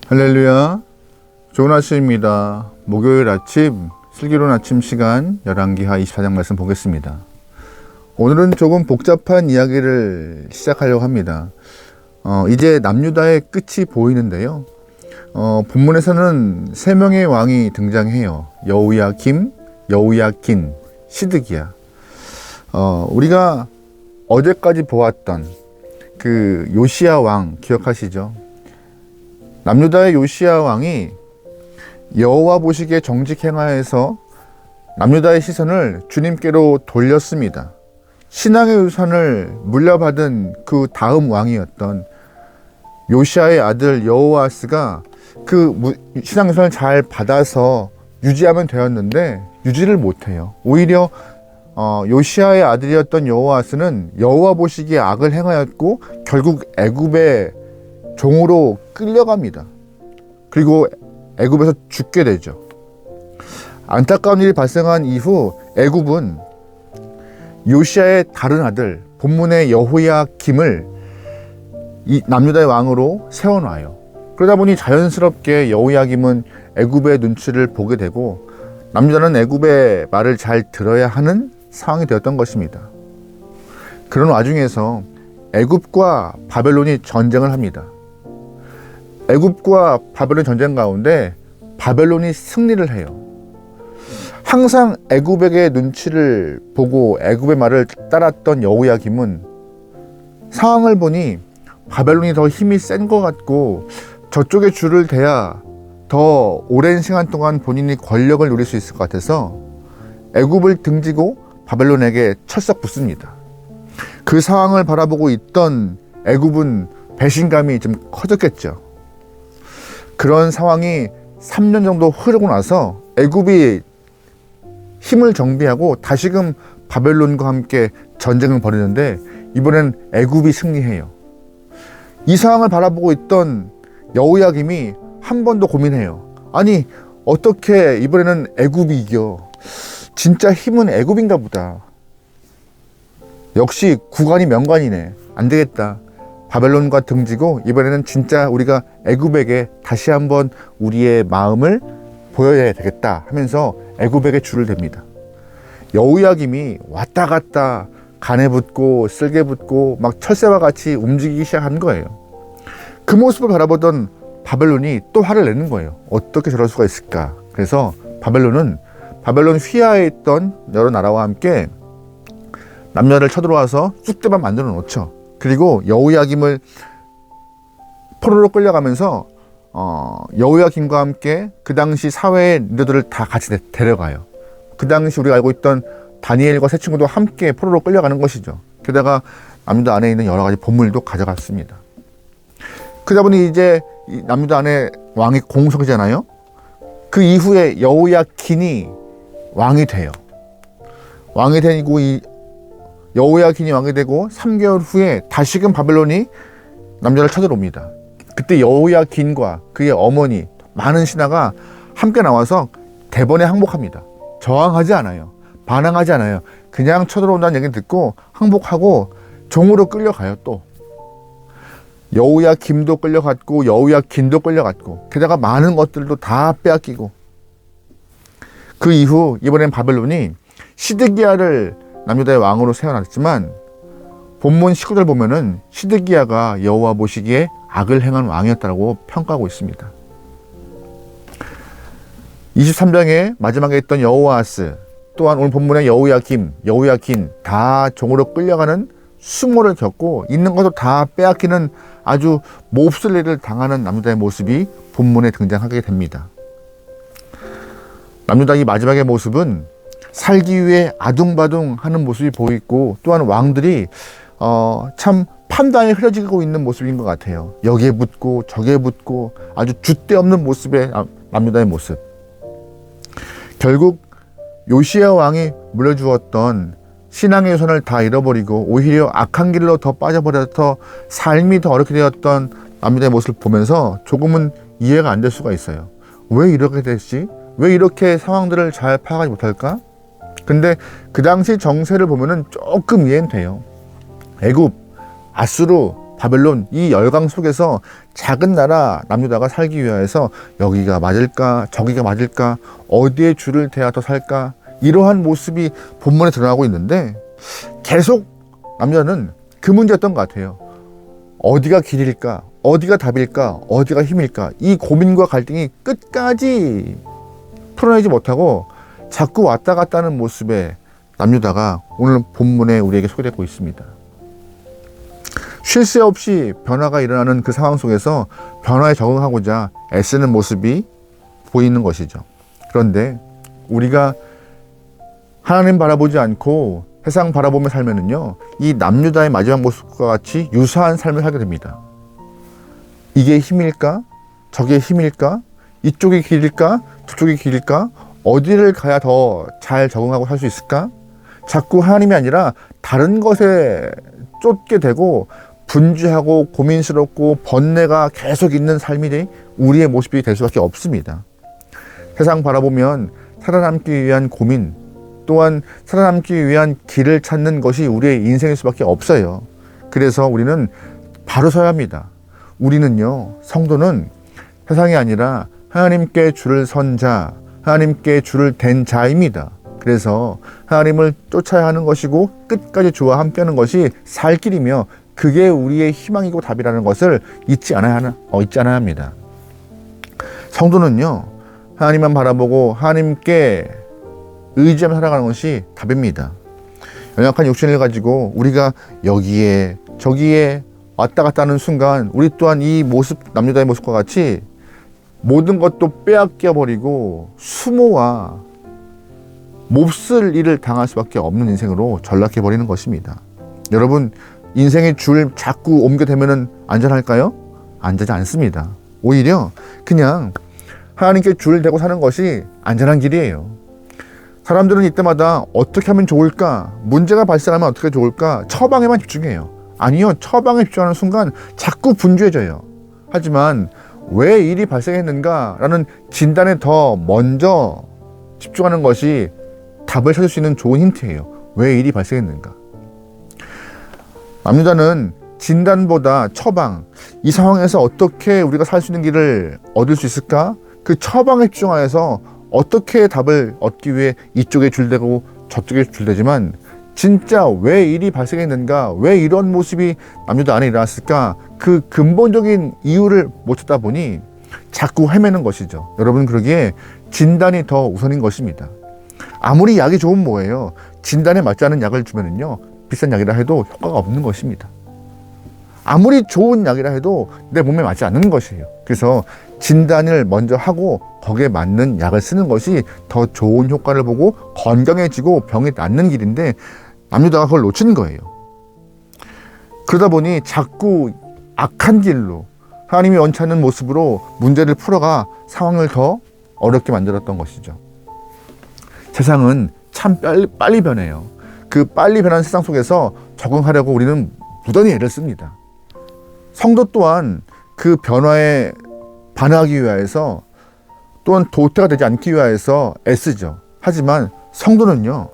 할렐루야. 좋은 아침입니다. 목요일 아침 슬기로운 아침 시간 열왕기하 24장 말씀 보겠습니다. 오늘은 조금 복잡한 이야기를 시작하려고 합니다. 이제 남유다의 끝이 보이는데요. 본문에서는 세 명의 왕이 등장해요. 여호야김, 여호야긴, 시드기야. 우리가 어제까지 보았던 그 요시야 왕 기억하시죠? 남유다의 요시야 왕이 여호와 보시기에 정직 행하여서 남유다의 시선을 주님께로 돌렸습니다. 신앙의 유산을 물려받은 그 다음 왕이었던 요시야의 아들 여호아스가 그 신앙의 유산을 잘 받아서 유지하면 되었는데 유지를 못해요. 오히려 요시야의 아들이었던 여호아스는 여호와 보시기에 악을 행하였고 결국 애굽의 종으로 끌려갑니다. 그리고 애굽에서 죽게 되죠. 안타까운 일이 발생한 이후 애굽은 요시야의 다른 아들 본문의 여호야김을 이 남유다의 왕으로 세워놔요. 그러다 보니 자연스럽게 여호야김은 애굽의 눈치를 보게 되고 남유다는 애굽의 말을 잘 들어야 하는 상황이 되었던 것입니다. 그런 와중에서 애굽과 바벨론이 전쟁을 합니다. 애굽과 바벨론 전쟁 가운데 바벨론이 승리를 해요. 항상 애굽에게 눈치를 보고 애굽의 말을 따랐던 여호야김은 상황을 보니 바벨론이 더 힘이 센 것 같고 저쪽에 줄을 대야 더 오랜 시간 동안 본인이 권력을 누릴 수 있을 것 같아서 애굽을 등지고 바벨론에게 철썩 붙습니다. 그 상황을 바라보고 있던 애굽은 배신감이 좀 커졌겠죠. 그런 상황이 3년 정도 흐르고 나서 애굽이 힘을 정비하고 다시금 바벨론과 함께 전쟁을 벌이는데 이번엔 애굽이 승리해요. 이 상황을 바라보고 있던 여호야김이 한 번 더 고민해요. 아니 어떻게 이번에는 애굽이 이겨? 진짜 힘은 애굽인가 보다. 역시 구관이 명관이네. 안 되겠다. 바벨론과 등지고 이번에는 진짜 우리가 애굽에게 다시 한번 우리의 마음을 보여야 되겠다 하면서 애굽에게 줄을 댑니다. 여호야김이 왔다 갔다 간에 붙고 쓸개 붙고 막 철새와 같이 움직이기 시작한 거예요. 그 모습을 바라보던 바벨론이 또 화를 내는 거예요. 어떻게 저럴 수가 있을까? 그래서 바벨론 휘하에 있던 여러 나라와 함께 남유다를 쳐들어와서 쑥대밭 만들어 놓죠. 그리고 여호야김을 포로로 끌려가면서 여호야김과 함께 그 당시 사회의 리더들을 다 같이 데려가요. 그 당시 우리가 알고 있던 다니엘과 세 친구도 함께 포로로 끌려가는 것이죠. 게다가 남유다 안에 있는 여러 가지 보물도 가져갔습니다. 그러다 보니 이제 남유다 안에 왕이 공석이잖아요. 그 이후에 여호야긴이 왕이 돼요. 왕이 되고 여호야긴이 왕이 되고 3개월 후에 다시금 바벨론이 남유다를 쳐들어옵니다. 그때 여호야긴과 그의 어머니 많은 신하가 함께 나와서 대번에 항복합니다. 저항하지 않아요. 반항하지 않아요. 그냥 쳐들어온다는 얘기를 듣고 항복하고 종으로 끌려가요. 또 여호야김도 끌려갔고 여호야긴도 끌려갔고 게다가 많은 것들도 다 빼앗기고 그 이후 이번엔 바벨론이 시드기야를 남유다의 왕으로 세워놨지만 본문 19절 보면은 시드기야가 여호와 보시기에 악을 행한 왕이었다고 평가하고 있습니다. 23장의 마지막에 있던 여호아스 또한 오늘 본문의 여호야김, 여호야긴 다 종으로 끌려가는 수모를 겪고 있는 것도 다 빼앗기는 아주 몹쓸 일을 당하는 남유다의 모습이 본문에 등장하게 됩니다. 남유다 이 마지막의 모습은 살기 위해 아둥바둥하는 모습이 보이고 또한 왕들이 참 판단이 흐려지고 있는 모습인 것 같아요. 여기에 붙고 저기에 붙고 아주 줏대 없는 모습의 남유다의 모습. 결국 요시야 왕이 물려주었던 신앙의 유산을 다 잃어버리고 오히려 악한 길로 더 빠져버려서 삶이 더 어렵게 되었던 남유다의 모습을 보면서 조금은 이해가 안 될 수가 있어요. 왜 이렇게 됐지? 왜 이렇게 상황들을 잘 파악하지 못할까? 근데 그 당시 정세를 보면은 조금 이해는 돼요. 애굽, 아수르 바벨론 이 열강 속에서 작은 나라 남유다가 살기 위해서 여기가 맞을까 저기가 맞을까 어디에 줄을 대야 더 살까 이러한 모습이 본문에 드러나고 있는데 계속 남유다는 그 문제였던 것 같아요. 어디가 길일까 어디가 답일까 어디가 힘일까 이 고민과 갈등이 끝까지 풀어내지 못하고 자꾸 왔다 갔다 하는 모습의 남유다가 오늘 본문에 우리에게 소개되고 있습니다. 쉴 새 없이 변화가 일어나는 그 상황 속에서 변화에 적응하고자 애쓰는 모습이 보이는 것이죠. 그런데 우리가 하나님 바라보지 않고 세상 바라보며 살면은요, 이 남유다의 마지막 모습과 같이 유사한 삶을 살게 됩니다. 이게 힘일까? 저게 힘일까? 이쪽이 길일까? 저쪽이 길일까? 어디를 가야 더 잘 적응하고 살 수 있을까? 자꾸 하나님이 아니라 다른 것에 쫓게 되고 분주하고 고민스럽고 번뇌가 계속 있는 삶이 우리의 모습이 될 수밖에 없습니다. 세상 바라보면 살아남기 위한 고민 또한 살아남기 위한 길을 찾는 것이 우리의 인생일 수밖에 없어요. 그래서 우리는 바로 서야 합니다. 우리는요, 성도는 세상이 아니라 하나님께 줄을 선 자, 하나님께 줄을 댄 자입니다. 그래서 하나님을 쫓아야 하는 것이고 끝까지 주와 함께하는 것이 살 길이며 그게 우리의 희망이고 답이라는 것을 잊지 않아야 합니다. 성도는요, 하나님만 바라보고 하나님께 의지하며 살아가는 것이 답입니다. 연약한 육신을 가지고 우리가 여기에 저기에 왔다 갔다 하는 순간 우리 또한 이 모습, 남유다의 모습과 같이 모든 것도 빼앗겨 버리고 수모와 몹쓸 일을 당할 수밖에 없는 인생으로 전락해 버리는 것입니다. 여러분, 인생의 줄 자꾸 옮겨대면은 안전할까요? 안전하지 않습니다. 오히려 그냥 하나님께 줄 대고 사는 것이 안전한 길이에요. 사람들은 이때마다 어떻게 하면 좋을까? 문제가 발생하면 어떻게 좋을까? 처방에만 집중해요. 아니요, 처방에 집중하는 순간 자꾸 분주해져요. 하지만 왜 일이 발생했는가라는 진단에 더 먼저 집중하는 것이 답을 찾을 수 있는 좋은 힌트예요. 왜 일이 발생했는가? 남유다는 진단보다 처방, 이 상황에서 어떻게 우리가 살 수 있는 길을 얻을 수 있을까? 그 처방에 집중하여서 어떻게 답을 얻기 위해 이쪽에 줄대고 저쪽에 줄대지만 진짜 왜 일이 발생했는가? 왜 이런 모습이 남유다 안에 일어났을까? 그 근본적인 이유를 못 찾다 보니 자꾸 헤매는 것이죠. 여러분, 그러기에 진단이 더 우선인 것입니다. 아무리 약이 좋으면 뭐예요? 진단에 맞지 않은 약을 주면은요, 비싼 약이라 해도 효과가 없는 것입니다. 아무리 좋은 약이라 해도 내 몸에 맞지 않는 것이에요. 그래서 진단을 먼저 하고 거기에 맞는 약을 쓰는 것이 더 좋은 효과를 보고 건강해지고 병이 낫는 길인데 남유다가 그걸 놓친 거예요. 그러다 보니 자꾸 악한 길로 하나님이 원치 않는 모습으로 문제를 풀어가 상황을 더 어렵게 만들었던 것이죠. 세상은 참 빨리 변해요. 그 빨리 변하는 세상 속에서 적응하려고 우리는 무던히 애를 씁니다. 성도 또한 그 변화에 반응하기 위해서 또한 도태가 되지 않기 위해서 애쓰죠. 하지만 성도는요,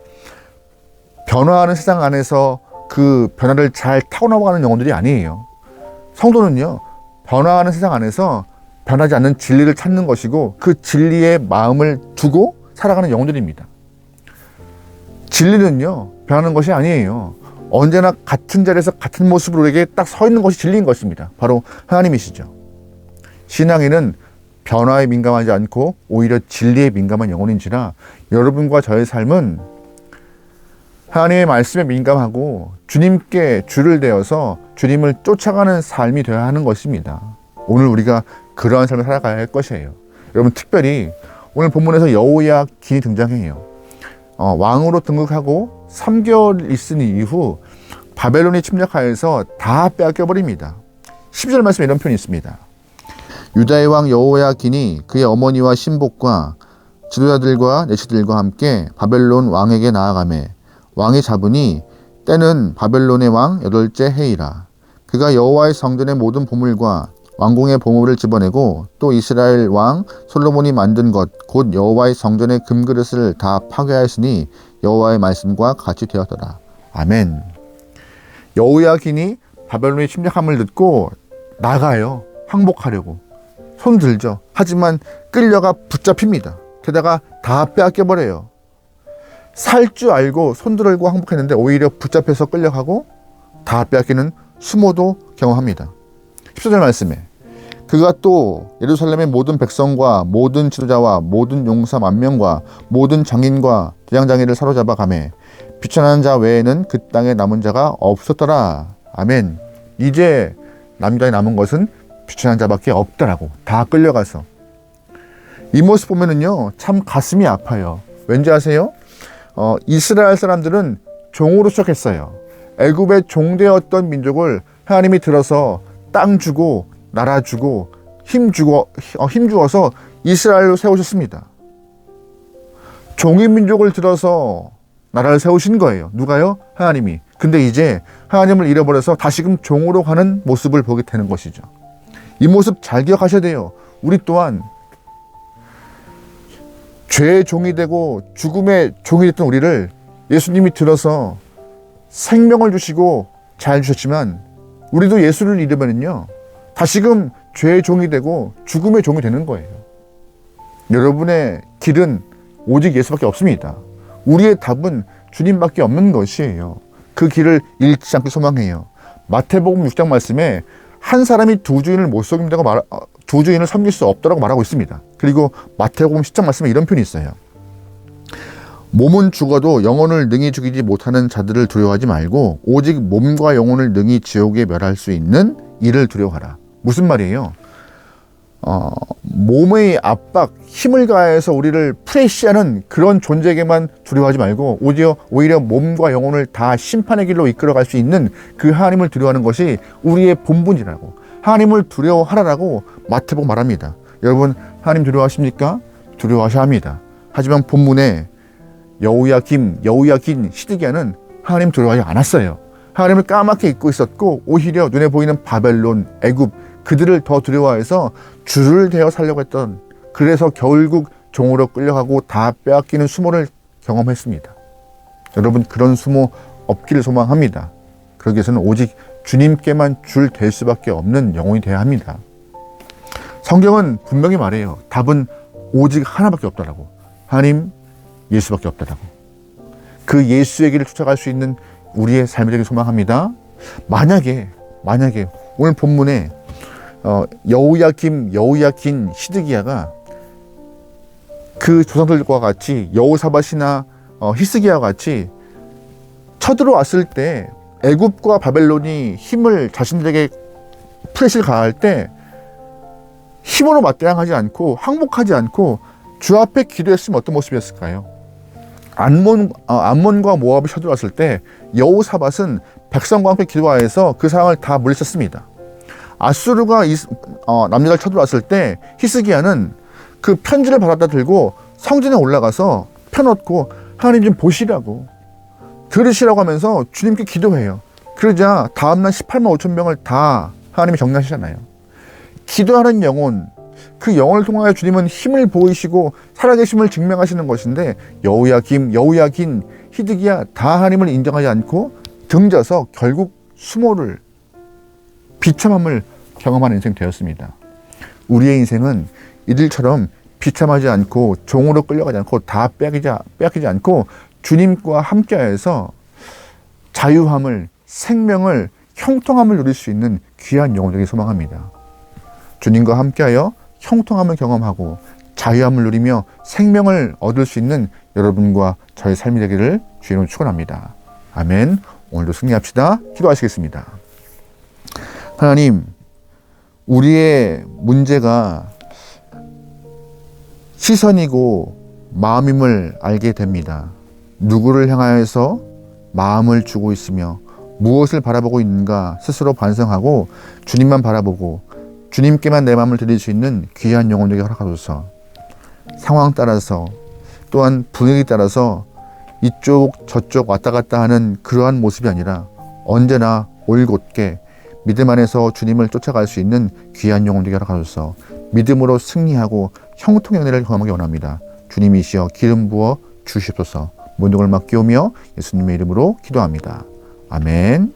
변화하는 세상 안에서 그 변화를 잘 타고 넘어가는 영혼들이 아니에요. 성도는요, 변화하는 세상 안에서 변하지 않는 진리를 찾는 것이고 그 진리에 마음을 두고 살아가는 영혼들입니다. 진리는요, 변하는 것이 아니에요. 언제나 같은 자리에서 같은 모습으로 우리에게 딱 서 있는 것이 진리인 것입니다. 바로 하나님이시죠. 신앙인은 변화에 민감하지 않고 오히려 진리에 민감한 영혼인지라 여러분과 저의 삶은 하나님의 말씀에 민감하고 주님께 줄을 대어서 주님을 쫓아가는 삶이 되어야 하는 것입니다. 오늘 우리가 그러한 삶을 살아가야 할 것이에요. 여러분, 특별히 오늘 본문에서 여호야긴이 등장해요. 왕으로 등극하고 3개월 있은 이후 바벨론이 침략하여서 다 빼앗겨버립니다. 12절 말씀에 이런 표현이 있습니다. 유다의 왕 여호야긴이 그의 어머니와 신복과 지도자들과 내시들과 함께 바벨론 왕에게 나아가매 왕이 잡으니 때는 바벨론의 왕 8째 해이라. 그가 여호와의 성전의 모든 보물과 왕궁의 보물을 집어내고 또 이스라엘 왕 솔로몬이 만든 것 곧 여호와의 성전의 금그릇을 다 파괴하였으니 여호와의 말씀과 같이 되었더라. 아멘. 여호야긴이 바벨론의 침략함을 듣고 나가요. 항복하려고. 손 들죠. 하지만 끌려가 붙잡힙니다. 게다가 다 빼앗겨버려요. 살 줄 알고 손 들고 항복했는데 오히려 붙잡혀서 끌려가고 다 빼앗기는 수모도 경험합니다. 14절 말씀에 그가 또 예루살렘의 모든 백성과 모든 지도자와 모든 용사 10,000명과 모든 장인과 대장장이를 사로잡아 가매 비천하는 자 외에는 그 땅에 남은 자가 없었더라. 아멘. 이제 남자에 남은 것은 비천한 자밖에 없더라고. 다 끌려가서. 이 모습 보면은요, 참 가슴이 아파요. 왠지 아세요? 이스라엘 사람들은 종으로 시작했어요. 애굽의 종되었던 민족을 하나님이 들어서 땅 주고 나라 주고 힘 주어서 이스라엘로 세우셨습니다. 종인 민족을 들어서 나라를 세우신 거예요. 누가요? 하나님이. 근데 이제 하나님을 잃어버려서 다시금 종으로 가는 모습을 보게 되는 것이죠. 이 모습 잘 기억하셔야 돼요. 우리 또한 죄의 종이 되고 죽음의 종이 됐던 우리를 예수님이 들어서 생명을 주시고 잘 주셨지만 우리도 예수를 잃으면요 다시금 죄의 종이 되고 죽음의 종이 되는 거예요. 여러분의 길은 오직 예수밖에 없습니다. 우리의 답은 주님밖에 없는 것이에요. 그 길을 잃지 않고 소망해요. 마태복음 6장 말씀에 한 사람이 두 주인을 못 섬긴다고 두 주인을 섬길 수 없다고 말하고 있습니다. 그리고 마태복음 10장 말씀에 이런 표현이 있어요. 몸은 죽어도 영혼을 능히 죽이지 못하는 자들을 두려워하지 말고 오직 몸과 영혼을 능히 지옥에 멸할 수 있는 이를 두려워하라. 무슨 말이에요? 몸의 압박, 힘을 가해서 우리를 프레시하는 그런 존재에게만 두려워하지 말고 오히려 몸과 영혼을 다 심판의 길로 이끌어갈 수 있는 그 하나님을 두려워하는 것이 우리의 본분이라고, 하나님을 두려워하라라고 마태복음 말합니다. 여러분, 하나님 두려워하십니까? 두려워하셔야 합니다. 하지만 본문에 여호야긴, 시드기야는 하나님 두려워하지 않았어요. 하나님을 까맣게 잊고 있었고 오히려 눈에 보이는 바벨론, 애굽 그들을 더 두려워해서 줄을 대어 살려고 했던, 그래서 결국 종으로 끌려가고 다 빼앗기는 수모를 경험했습니다. 여러분, 그런 수모 없기를 소망합니다. 그러기 위해서는 오직 주님께만 줄 댈 수밖에 없는 영혼이 되어야 합니다. 성경은 분명히 말해요. 답은 오직 하나밖에 없다라고. 하나님, 예수밖에 없다라고. 그 예수의 길을 쫓아갈 수 있는 우리의 삶이 되길 소망합니다. 만약에 오늘 본문에 여호야긴 시드기야가 그 조상들과 같이 여호사밧이나 히스기야와 같이 쳐들어왔을 때 애굽과 바벨론이 힘을 자신들에게 프레시를 가할 때 힘으로 맞대항하지 않고 항복하지 않고 주 앞에 기도했으면 어떤 모습이었을까요? 암몬과 모압이 쳐들어왔을 때 여호사밧은 백성과 함께 기도하여서 그 상황을 다 물리쳤습니다. 아수르가 남유다를 쳐들어왔을 때 히스기야는 그 편지를 받았다 들고 성전에 올라가서 펴놓고 하나님 좀 보시라고, 들으시라고 하면서 주님께 기도해요. 그러자 다음날 18만 5천 명을 다 하나님이 정리하시잖아요. 기도하는 영혼, 그 영혼을 통하여 주님은 힘을 보이시고 살아계심을 증명하시는 것인데 여호야긴, 히드기야 다 하나님을 인정하지 않고 등져서 결국 수모를, 비참함을 경험하는 인생이 되었습니다. 우리의 인생은 이들처럼 비참하지 않고 종으로 끌려가지 않고 다 빼앗기지 않고 주님과 함께하여서 자유함을, 생명을, 형통함을 누릴 수 있는 귀한 영혼 되길 소망합니다. 주님과 함께하여 형통함을 경험하고 자유함을 누리며 생명을 얻을 수 있는 여러분과 저의 삶이 되기를 주님으로 축원합니다. 아멘. 오늘도 승리합시다. 기도하시겠습니다. 하나님, 우리의 문제가 시선이고 마음임을 알게 됩니다. 누구를 향하여서 마음을 주고 있으며 무엇을 바라보고 있는가 스스로 반성하고 주님만 바라보고 주님께만 내 마음을 드릴 수 있는 귀한 영혼 되게 허락하소서. 상황 따라서 또한 분위기 따라서 이쪽 저쪽 왔다 갔다 하는 그러한 모습이 아니라 언제나 올곧게 믿음 안에서 주님을 쫓아갈 수 있는 귀한 영혼 되게 허락하소서. 믿음으로 승리하고 형통의 은혜를 경험하기 원합니다. 주님이시여 기름 부어 주시옵소서. 모든 걸 맡기오며 예수님의 이름으로 기도합니다. 아멘.